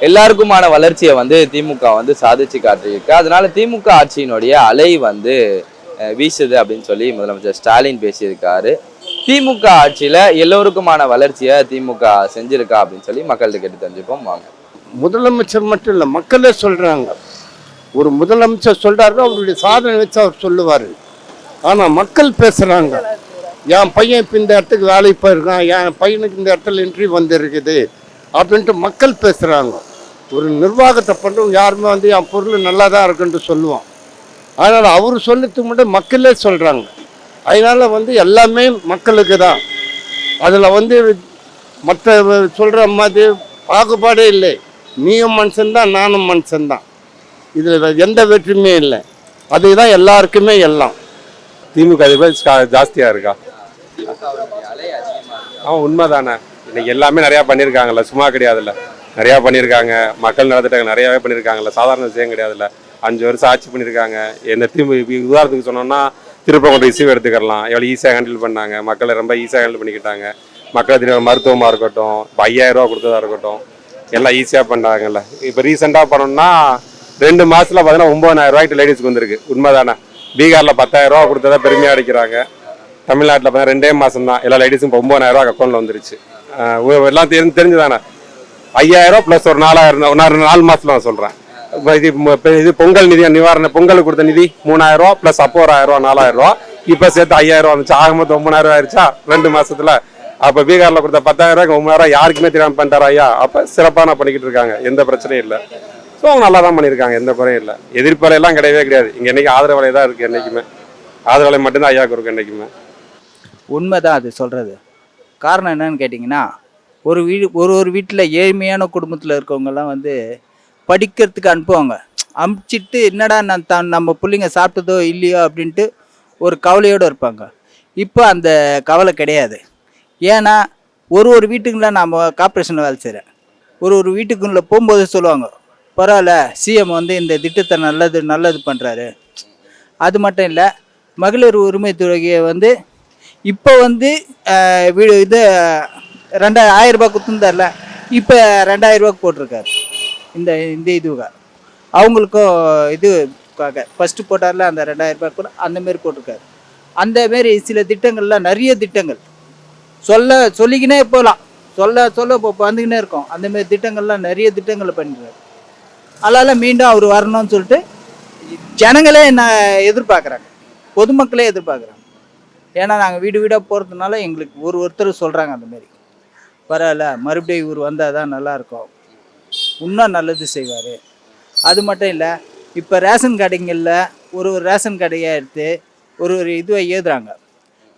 எல்லாருக்குமான வளர்ச்சியை வந்து திமுக வந்து சாதிச்சு காட்டியிருக்கு. அதனால திமுக ஆட்சியினுடைய அலை வந்து வீசுது அப்படின்னு சொல்லி முதலமைச்சர் ஸ்டாலின் பேசியிருக்காரு. திமுக ஆட்சியில எல்லோருக்குமான வளர்ச்சியை திமுக செஞ்சிருக்கா அப்படின்னு சொல்லி மக்கள்கிட்ட கேட்டு தெரிஞ்சுப்போம் வாங்க. முதலமைச்சர் மட்டும் இல்லை, மக்களே சொல்றாங்க. ஒரு முதலமைச்சர் சொல்றாருன்னா அவருடைய சாதனை வச்சு அவர் சொல்லுவார். ஆனால் மக்கள் பேசுகிறாங்க, என் பையன் இப்போ இந்த இடத்துக்கு வேலைக்கு போயிருக்கான், என் பையனுக்கு இந்த இடத்துல இன்டர்வியூ வந்துருக்குது அப்படின்ட்டு மக்கள் பேசுகிறாங்க. ஒரு நிர்வாகத்தை பண்ணுறவங்க யாருமே வந்து என் பொருள் நல்லா தான் இருக்குன்ட்டு சொல்லுவான். அதனால் அவர் சொல்லத்துக்கு மட்டும் மக்களே சொல்கிறாங்க. அதனால் வந்து எல்லாமே மக்களுக்கு தான். அதில் வந்து மற்ற சொல்கிற மாதிரி பாகுபாடே இல்லை. நீயும் மனுஷன்தான், நானும் மனுஷன்தான். இதில் எந்த வெற்றியுமே இல்லை. அதுதான் எல்லாருக்குமே எல்லாம். திமுக ஜாஸ்தியாக இருக்கா? உண்மைதானே. இன்னைக்கு எல்லாமே நிறையா பண்ணியிருக்காங்கல்ல, சும்மா கிடையாதுல்ல. நிறையா பண்ணியிருக்காங்க, மக்கள் நலத்திட்டங்கள் நிறையாவே பண்ணியிருக்காங்கல்ல, சாதாரண விஷயம் கிடையாதுல்ல. 5 வருஷம் ஆட்சி பண்ணியிருக்காங்க. இந்த உதாரணத்துக்கு சொன்னோம்னா திருப்பங்கோட்டை இஷ்யூ எடுத்துக்கலாம். எவ்வளோ ஈஸியாக ஹேண்டில் பண்ணாங்க, மக்களை ரொம்ப ஈஸியாக ஹேண்டில் பண்ணிக்கிட்டாங்க. மக்கள் மருத்துவமாக இருக்கட்டும், இப்போ 5000 ரூபா கொடுத்ததாக இருக்கட்டும், எல்லாம் ஈஸியாக பண்ணாங்கல்ல. இப்போ ரீசெண்டாக பண்ணோம்னா 2 மாதத்தில் பார்த்தீங்கன்னா 9000 ரூபாய்க்கு லேடிஸ்க்கு வந்திருக்கு. உண்மைதானே. பீகாரில் 10000 ரூபா கொடுத்ததா பெருமையாக அடிக்கிறாங்க. தமிழ்நாட்டில் பார்த்தீங்கன்னா 2 மாதம் தான் எல்லா லேடிஸும் இப்போ 9000 ரூபா அக்கௌண்ட்டில் வந்துருச்சு. எல்லாம் தெரிஞ்சுதானே. 5000 ப்ளஸ் ஒரு 4000 4 மாதத்தில் நான் சொல்கிறேன். இது பொங்கல் நிதி நிவாரண பொங்கலுக்கு கொடுத்த நிதி 3000 ரூபா ப்ளஸ் அப்போ ஒரு 1000 ரூபா 4000 ரூபா, இப்போ சேர்த்து 5000 ரூபா வந்துச்சு. ஆகும்போது 9000 ரூபா ஆயிடுச்சா 2 மாதத்தில். அப்போ பீகாரில் கொடுத்த 10000 ரூபாய்க்கு 3000 ரூபா யாருக்குமே தெரியாமல் பண்ணிட்டாரா ஐயா? அப்போ சிறப்பாக பண்ணிக்கிட்டு இருக்காங்க, எந்த பிரச்சனையும் இல்லை. ஸோ அவங்க நல்லா தான் பண்ணியிருக்காங்க, எந்த குறையும் இல்லை. எதிர்ப்பலையெல்லாம் கிடையவே கிடையாது. இங்கே என்றைக்கு ஆதரவலை தான் இருக்குது. என்றைக்குமே ஆதரவலை மட்டும்தான் ஐயாவுக்கு இருக்குது என்றைக்குமே. உண்மைதான் அது சொல்கிறது. காரணம் என்னன்னு கேட்டிங்கன்னா, ஒரு வீட்டில் ஏழ்மையான குடும்பத்தில் இருக்கவங்கெல்லாம் வந்து படிக்கிறதுக்கு அனுப்புவாங்க. அனுப்பிச்சிட்டு என்னடா நம்ம பிள்ளைங்க சாப்பிட்டதோ இல்லையோ அப்படின்ட்டு ஒரு கவலையோடு இருப்பாங்க. இப்போ அந்த கவலை கிடையாது. ஏன்னா ஒரு வீட்டுக்குள்ள நான் கார்ப்பரேஷனில் வேலை செய்கிறேன். ஒரு வீட்டுக்குள்ளே போகும்போது சொல்லுவாங்க, பரவாயில்ல சிஎம் வந்து இந்த திட்டத்தை நல்லது பண்ணுறாரு. அது மட்டும் இல்லை, மகளிர் உரிமை தொகையை வந்து இப்போ வந்து வீடு இது 2000 ரூபாய் கொடுத்துருந்தார்ல, இப்போ 2000 ரூபாய்க்கு போட்டிருக்காரு. இந்த இதுவாக அவங்களுக்கும் இதுக்காக ஃபஸ்ட்டு போட்டார்ல அந்த 2000 ரூபாய் கூட அந்தமாரி போட்டிருக்காரு. அந்தமாரி சில திட்டங்கள்லாம் நிறைய திட்டங்கள் சொல்லிக்கினே போகலாம். சொல்ல இப்போ வந்துக்கினே இருக்கோம். அந்தமாரி திட்டங்கள்லாம் நிறைய திட்டங்களை பண்ணிடுறாரு. அதனால் மீண்டும் அவர் வரணும்னு சொல்லிட்டு ஜனங்களே என்ன எதிர்பார்க்குறாங்க, பொதுமக்களே எதிர்பார்க்குறாங்க. ஏன்னா நாங்கள் வீடு வீடாக போகிறதுனால எங்களுக்கு ஒருத்தர் சொல்கிறாங்க அந்தமாரி, பரவாயில்ல மறுபடியும் இவர் வந்தால் தான் நல்லாயிருக்கும், இன்னும் நல்லது செய்வார். அது மட்டும் இல்லை, இப்போ ரேஷன் கடைங்களில் ஒரு ரேஷன் கடையை எடுத்து ஒரு இதுவை எழுதுறாங்க,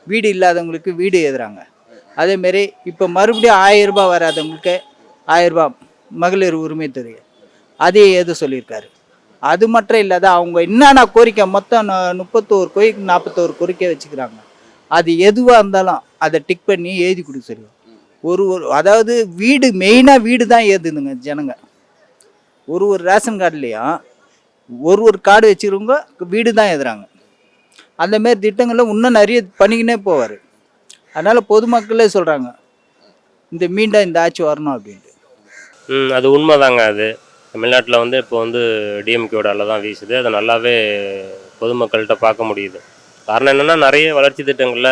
வீடு இல்லாதவங்களுக்கு வீடு எழுதுறாங்க. அதேமாரி இப்போ மறுபடியும் 1000 ரூபாய் வராதவங்களுக்கு 1000 ரூபாய் மகளிர் உரிமை தொகை அதையே எழுத சொல்லியிருக்காரு. அது மட்டும் இல்லாத அவங்க என்னென்ன கோரிக்கை மொத்தம் 31 கோரிக்கை 41 கோரிக்கை வச்சுக்கிறாங்க. அது எதுவாக இருந்தாலும் அதை டிக் பண்ணி எழுதி கொடுக்க சொல்லுவோம். அதாவது வீடு மெயினாக வீடு தான் ஏதுதுங்க ஜனங்க. ஒரு ரேஷன் கார்டுலேயும் ஒரு கார்டு வச்சுக்கிறவங்க வீடு தான் எழுதுறாங்க. அந்தமாரி திட்டங்களில் இன்னும் நிறைய பண்ணிக்கினே போவார். அதனால் பொதுமக்களே சொல்கிறாங்க மீண்டும் இந்த ஆட்சி வரணும் அப்படின்ட்டு. அது உண்மைதாங்க. அது தமிழ்நாட்டில் வந்து இப்போ வந்து டிஎம்கேவோட அலை தான் வீசுது. அதை நல்லாவே பொதுமக்கள்கிட்ட பார்க்க முடியுது. காரணம் என்னென்னா, நிறைய வளர்ச்சி திட்டங்களில்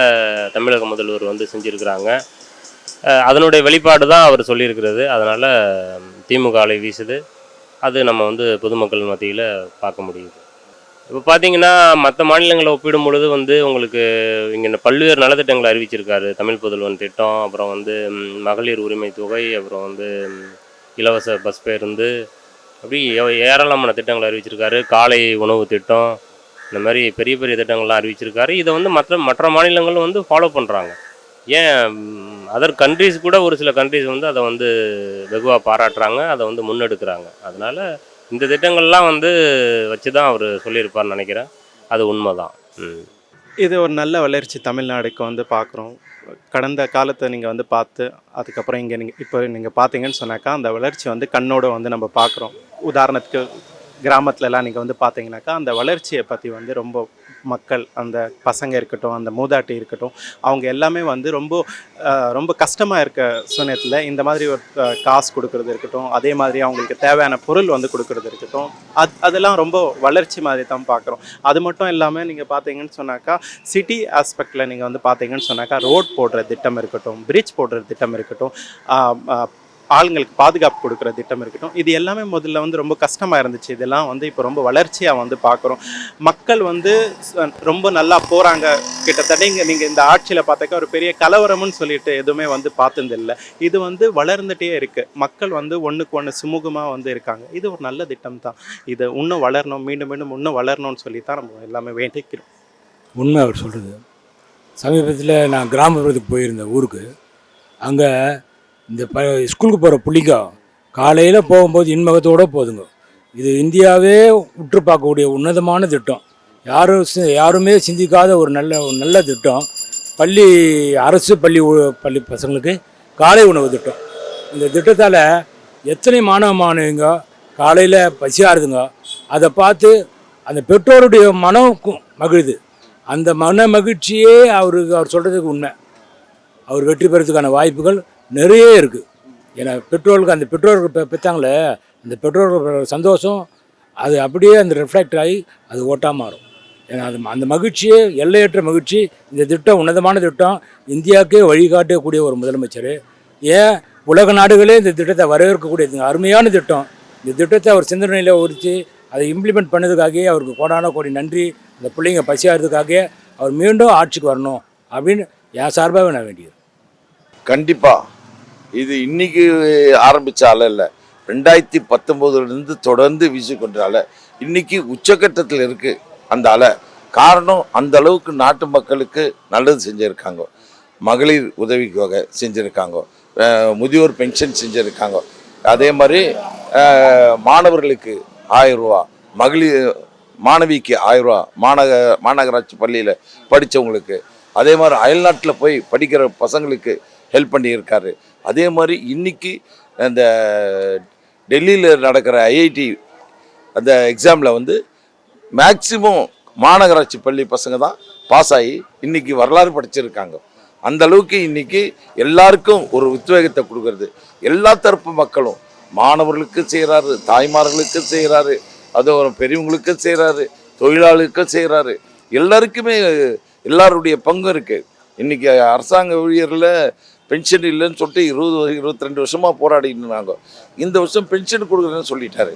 தமிழக முதல்வர் வந்து செஞ்சுருக்கிறாங்க. அதனுடைய வெளிப்பாடு தான் அவர் சொல்லியிருக்கிறது. அதனால் திமுக அலை வீசுது. அது நம்ம வந்து பொதுமக்கள் மத்தியில் பார்க்க முடியுது. இப்போ பார்த்தீங்கன்னா, மற்ற மாநிலங்களை ஒப்பிடும் பொழுது வந்து உங்களுக்கு இங்கே பல்வேறு நலத்திட்டங்களை அறிவிச்சிருக்காரு. தமிழ் புதல்வன் திட்டம், அப்புறம் வந்து மகளிர் உரிமை தொகை, அப்புறம் வந்து இலவச பஸ் பேருந்து, அப்படி ஏராளமான திட்டங்களை அறிவிச்சிருக்காரு. காலை உணவு திட்டம், இந்த மாதிரி பெரிய பெரிய திட்டங்கள்லாம் அறிவிச்சிருக்காரு. இதை வந்து மற்ற மாநிலங்களும் வந்து ஃபாலோ பண்ணுறாங்க. ஏன் அதர் கண்ட்ரிஸ் கூட ஒரு சில கண்ட்ரிஸ் வந்து அதை வந்து வெகுவாக பாராட்டுறாங்க, அதை வந்து முன்னெடுக்கிறாங்க. அதனால் இந்த திட்டங்கள்லாம் வந்து வச்சு தான் அவர் சொல்லியிருப்பார்னு நினைக்கிறேன். அது உண்மை தான். இது ஒரு நல்ல வளர்ச்சி தமிழ்நாடுக்கு வந்து பார்க்குறோம். கடந்த காலத்தை நீங்கள் வந்து பார்த்து அதுக்கப்புறம் இங்கே இப்போ நீங்கள் பார்த்தீங்கன்னு சொன்னாக்கா அந்த வளர்ச்சி வந்து கண்ணோட வந்து நம்ம பார்க்குறோம். உதாரணத்துக்கு கிராமத்துலலாம் நீங்கள் வந்து பார்த்தீங்கன்னாக்கா அந்த வளர்ச்சியை பற்றி வந்து ரொம்ப மக்கள், அந்த பசங்க இருக்கட்டும், அந்த மூதாட்டி இருக்கட்டும், அவங்க எல்லாமே வந்து ரொம்ப கஷ்டமாக இருக்க சமயத்தில் இந்த மாதிரி ஒரு காசு கொடுக்கறது இருக்கட்டும், அதே மாதிரி அவங்களுக்கு தேவையான பொருள் வந்து கொடுக்கறது இருக்கட்டும், அதெல்லாம் ரொம்ப வளர்ச்சி மாதிரி தான் பார்க்குறோம். அது மட்டும் இல்லாமல் நீங்கள் பார்த்தீங்கன்னு சொன்னாக்கா, சிட்டி ஆஸ்பெக்டில் நீங்கள் வந்து பார்த்தீங்கன்னு சொன்னாக்கா, ரோட் போடுற திட்டம் இருக்கட்டும், பிரிட்ஜ் போடுற திட்டம் இருக்கட்டும், ஆளுங்களுக்கு பாதுகாப்பு கொடுக்குற திட்டம் இருக்கட்டும், இது எல்லாமே முதல்ல வந்து ரொம்ப கஷ்டமாக இருந்துச்சு. இதெல்லாம் வந்து இப்போ ரொம்ப வளர்ச்சியாக வந்து பார்க்குறோம். மக்கள் வந்து ரொம்ப நல்லா போகிறாங்க. கிட்டத்தட்ட நீங்கள் இந்த ஆட்சியில் பார்த்தாக்கா ஒரு பெரிய கலவரம்னு சொல்லிட்டு எதுவுமே வந்து பார்த்ததில்லை. இது வந்து வளர்ந்துட்டே இருக்குது. மக்கள் வந்து ஒன்றுக்கு ஒன்று சுமூகமாக வந்து இருக்காங்க. இது ஒரு நல்ல திட்டம் தான். இது இன்னும் வளரணும், மீண்டும் மீண்டும் இன்னும் வளரணும்னு சொல்லி தான் நம்ம எல்லாமே வேண்டிக்கிறோம். உண்மை அவர் சொல்கிறது. சமீபத்தில் நான் கிராமப்புறத்துக்கு போயிருந்தேன் ஊருக்கு. அங்கே இந்த ஸ்கூலுக்கு போகிற பிள்ளைங்க காலையில் போகும்போது இன்முகத்தோடு போதுங்க. இது இந்தியாவே உற்று பார்க்கக்கூடிய உன்னதமான திட்டம். யாருமே சிந்திக்காத ஒரு நல்ல திட்டம். அரசு பள்ளி பசங்களுக்கு காலை உணவு திட்டம். இந்த திட்டத்தால் எத்தனை மாணவிங்க காலையில் பசியாருதுங்க. அதை பார்த்து அந்த பெற்றோருடைய மனம் மகிழுது. அந்த மன மகிழ்ச்சியே அவர் சொல்கிறதுக்கு உண்மை. அவர் வெற்றி பெறதுக்கான வாய்ப்புகள் நிறைய இருக்குது. ஏன்னா அந்த பெற்றோர்கள் பெற்றாங்களே, அந்த பெற்றோர்கள் சந்தோஷம் அது அப்படியே அந்த ரிஃப்ளெக்ட் ஆகி அது ஓட்டாக மாறும். ஏன்னா அந்த மகிழ்ச்சியே எல்லையற்ற மகிழ்ச்சி. இந்த திட்டம் உன்னதமான திட்டம். இந்தியாவுக்கே வழிகாட்டக்கூடிய ஒரு முதலமைச்சர். ஏன் உலக நாடுகளே இந்த திட்டத்தை வரவேற்கக்கூடிய அருமையான திட்டம். இந்த திட்டத்தை அவர் சிந்தனையில் ஒழித்து அதை இம்ப்ளிமெண்ட் பண்ணதுக்காகவே அவருக்கு கோடான நன்றி. இந்த பிள்ளைங்க பசியாகிறதுக்காக அவர் மீண்டும் ஆட்சிக்கு வரணும் அப்படின்னு என் சார்பாகவே நான் வேண்டியது. கண்டிப்பாக இது இன்னைக்கு ஆரம்பித்த அலை இல்லை, 2019 தொடர்ந்து வீசிக்கொண்ட அலை இன்னைக்கு உச்சக்கட்டத்தில் இருக்குது அந்த அலை. காரணம் அந்த அளவுக்கு நாட்டு மக்களுக்கு நல்லது செஞ்சுருக்காங்க. மகளிர் உதவித்தொகை செஞ்சுருக்காங்க, முதியோர் பென்ஷன் செஞ்சுருக்காங்க, அதே மாதிரி மாணவர்களுக்கு 1000 ரூபா, மாணவிக்கு 1000 ரூபா, மாநகராட்சி பள்ளியில் படித்தவங்களுக்கு, அதே மாதிரி அயல்நாட்டில் போய் படிக்கிற பசங்களுக்கு ஹெல்ப் பண்ணியிருக்காரு. அதே மாதிரி இன்றைக்கி அந்த டெல்லியில் நடக்கிற ஐஐடி அந்த எக்ஸாமில் வந்து மேக்சிமம் மாநகராட்சி பள்ளி பசங்க தான் பாஸ் ஆகி இன்றைக்கி வரலாறு படிச்சிருக்காங்க. அந்த அளவுக்கு இன்றைக்கி எல்லாருக்கும் ஒரு உத்வேகத்தை கொடுக்கறது. எல்லா தரப்பு மக்களும் மாணவர்களுக்கு செய்கிறாரு, தாய்மார்களுக்கு செய்கிறாரு, அதுவும் பெரியவங்களுக்கும் செய்கிறாரு, தொழிலாளர்களுக்கும் செய்கிறாரு. எல்லாருக்குமே எல்லாருடைய பங்கு இருக்குது. இன்றைக்கி அரசாங்க ஊழியரில் பென்ஷன் இல்லைன்னு சொல்லிட்டு 22 வருஷமாக போராடினாங்க. இந்த வருஷம் பென்ஷன் கொடுக்குறேன்னு சொல்லிட்டாரு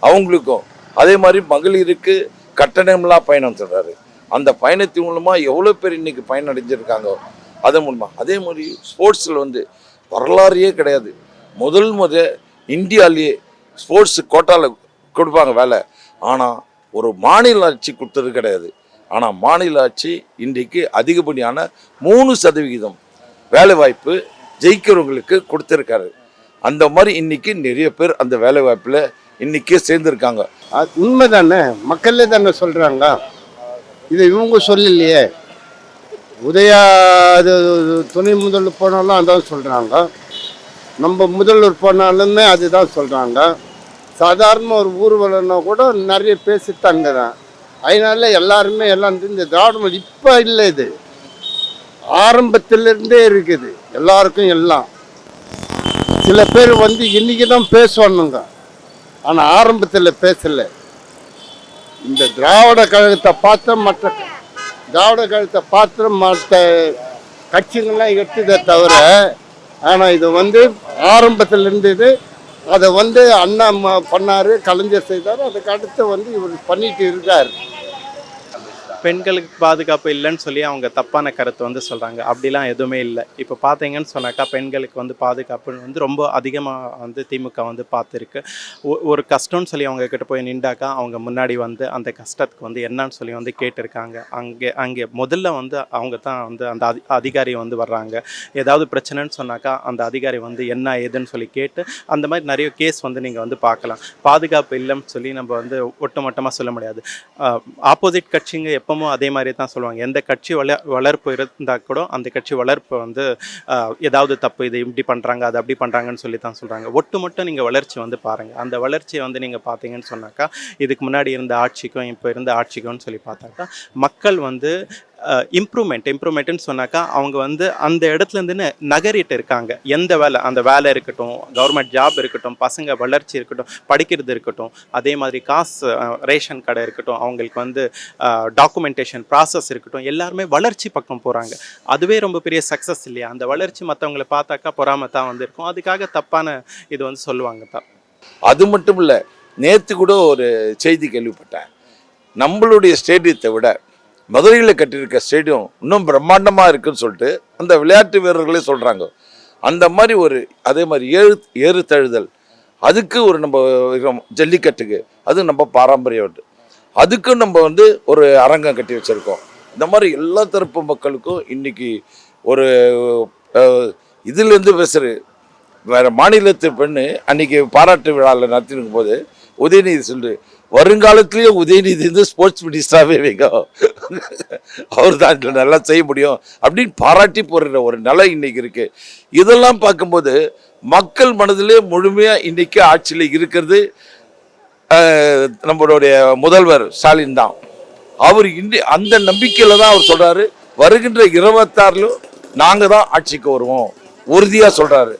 அவங்களுக்கும். அதே மாதிரி மகளிருக்கு கட்டணமில்லா பயணம் சொல்கிறாரு. அந்த பயணத்தின் மூலமாக எவ்வளோ பேர் இன்றைக்கி பயனடைஞ்சிருக்காங்க அதன் மூலமாக. அதே மாதிரி ஸ்போர்ட்ஸில் வந்து வரலாறையே கிடையாது. முதல் இந்தியாவிலேயே ஸ்போர்ட்ஸ் கோட்டாவில் கொடுப்பாங்க வேலை. ஆனால் ஒரு மாநில ஆட்சி கொடுத்தது கிடையாது. ஆனால் மாநில ஆட்சி இன்றைக்கு அதிகப்படியான 3% வேலைவாய்ப்பு ஜெயிக்கிறவங்களுக்கு கொடுத்துருக்காரு. அந்த மாதிரி இன்றைக்கி நிறைய பேர் அந்த வேலைவாய்ப்பில் இன்றைக்கே சேர்ந்துருக்காங்க. அது உண்மை தானே, மக்களே தானே சொல்கிறாங்க. இதை இவங்க சொல்லலையே. உதயா அது துணை முதல்வர் போனாலும் அதான் சொல்கிறாங்க, நம்ம முதல்வர் போனாலுமே அதுதான் சொல்கிறாங்க. சாதாரண ஒரு ஊர்வலம்னா கூட நிறைய பேசித்தாங்க தான். அதனால எல்லாருமே எல்லாம் இந்த திராவிட இப்போ இல்லை, இது ஆரம்பத்திலிருந்தே இருக்குது எல்லாருக்கும் எல்லாம். சில பேர் வந்து இன்னைக்கு தான் பேசுவானுங்க, ஆனால் ஆரம்பத்தில் பேசலை. இந்த திராவிட கழகத்தை பார்த்து மற்ற கட்சிகள்லாம் எடுத்ததை தவிர, ஆனால் இது வந்து ஆரம்பத்தில் இருந்தது. அதை வந்து அண்ணா பண்ணார், கலைஞர் செய்தார். அதுக்கு அடுத்து வந்து இவர் பண்ணிட்டு இருக்கார். பெண்களுக்கு பாதுகாப்பு இல்லைன்னு சொல்லி அவங்க தப்பான கருத்து வந்து சொல்கிறாங்க. அப்படிலாம் எதுவுமே இல்லை. இப்போ பார்த்தீங்கன்னு சொன்னாக்கா பெண்களுக்கு வந்து பாதுகாப்புன்னு வந்து ரொம்ப அதிகமாக வந்து திமுக வந்து பார்த்துருக்கு. ஒரு கஷ்டம்னு சொல்லி அவங்க கிட்ட போய் நின்றாக்கா அவங்க முன்னாடி வந்து அந்த கஷ்டத்துக்கு வந்து என்னன்னு சொல்லி வந்து கேட்டிருக்காங்க. அங்கே முதல்ல வந்து அவங்க தான் வந்து அந்த அதிகாரி வந்து வர்றாங்க. ஏதாவது பிரச்சனைன்னு சொன்னாக்கா அந்த அதிகாரி வந்து என்ன ஏதுன்னு சொல்லி கேட்டு அந்த மாதிரி நிறைய கேஸ் வந்து நீங்கள் வந்து பார்க்கலாம். பாதுகாப்பு இல்லைன்னு சொல்லி நம்ம வந்து ஒட்டுமொட்டமாக சொல்ல முடியாது. ஆப்போசிட் கட்சிங்க எப்பவும் அதே மாதிரி தான் சொல்லுவாங்க. எந்த கட்சி வளர்ப்பு இருந்தால் கூட அந்த கட்சி வளர்ப்பு வந்து ஏதாவது தப்பு, இது இப்படி பண்ணுறாங்க அது அப்படி பண்ணுறாங்கன்னு சொல்லி தான் சொல்கிறாங்க. ஒட்டுமொத்த நீங்கள் வளர்ச்சி வந்து பாருங்கள். அந்த வளர்ச்சியை வந்து நீங்கள் பார்த்தீங்கன்னு சொன்னாக்கா இதுக்கு முன்னாடி இருந்த ஆட்சிக்கும் இப்போ இருந்த ஆட்சிக்கும்னு சொல்லி பார்த்தாக்கா மக்கள் வந்து இம்ப்ரூவ்மெண்ட்டுன்னு சொன்னாக்கா அவங்க வந்து அந்த இடத்துலேருந்து நகரிட்டு இருக்காங்க. எந்த வேலை, அந்த வேலை இருக்கட்டும், கவர்மெண்ட் ஜாப் இருக்கட்டும், பசங்க வளர்ச்சி இருக்கட்டும், படிக்கிறது இருக்கட்டும், அதே மாதிரி காசு ரேஷன் கடை இருக்கட்டும், அவங்களுக்கு வந்து டாக்குமெண்டேஷன் ப்ராசஸ் இருக்கட்டும், எல்லாருமே வளர்ச்சி பக்கம் போகிறாங்க. அதுவே ரொம்ப பெரிய சக்ஸஸ் இல்லையா? அந்த வளர்ச்சி மற்றவங்களை பார்த்தாக்கா பொறாமை தான் வந்து இருக்கும். அதுக்காக தப்பான இது வந்து சொல்லுவாங்க தான். அது மட்டும் இல்லை, நேற்று கூட ஒரு செய்தி கேள்விப்பட்டேன். நம்மளுடைய ஸ்டேடியத்தை விட மதுரையில் கட்டியிருக்க ஸ்டேடியம் இன்னும் பிரம்மாண்டமாக இருக்குன்னு சொல்லிட்டு அந்த விளையாட்டு வீரர்களே சொல்கிறாங்க. அந்த மாதிரி அதே மாதிரி ஏறு தழுதல், அதுக்கு ஒரு நம்ம ஜல்லிக்கட்டுக்கு அது நம்ம பாரம்பரியம், அதுக்கும் நம்ம வந்து ஒரு அரங்கம் கட்டி வச்சுருக்கோம். இந்த மாதிரி எல்லா தரப்பு மக்களுக்கும் இன்றைக்கி ஒரு இதுலேருந்து பேசுகிற வேறு மாநிலத்து பெண்ணு அன்றைக்கி பாராட்டு விழாவில் நடத்திருக்கும் போது உதயநிதி சொல்லு, வருங்காலத்திலேயே உதயநிதி வந்து ஸ்போர்ட்ஸ் மினிஸ்டராகவே வைங்க, அவர் தான் நல்லா செய்ய முடியும் அப்படின்னு பாராட்டி போடுற ஒரு நிலை இன்னைக்கு இருக்கு. இதெல்லாம் பார்க்கும்போது மக்கள் மனதிலே முழுமையாக இன்னைக்கு ஆட்சியில் இருக்கிறது நம்மளுடைய முதல்வர் ஸ்டாலின் தான். அவர் அந்த நம்பிக்கையில் தான் அவர் சொல்றாரு, வருகின்ற 26 நாங்கள் தான் ஆட்சிக்கு வருவோம் உறுதியாக சொல்றாரு.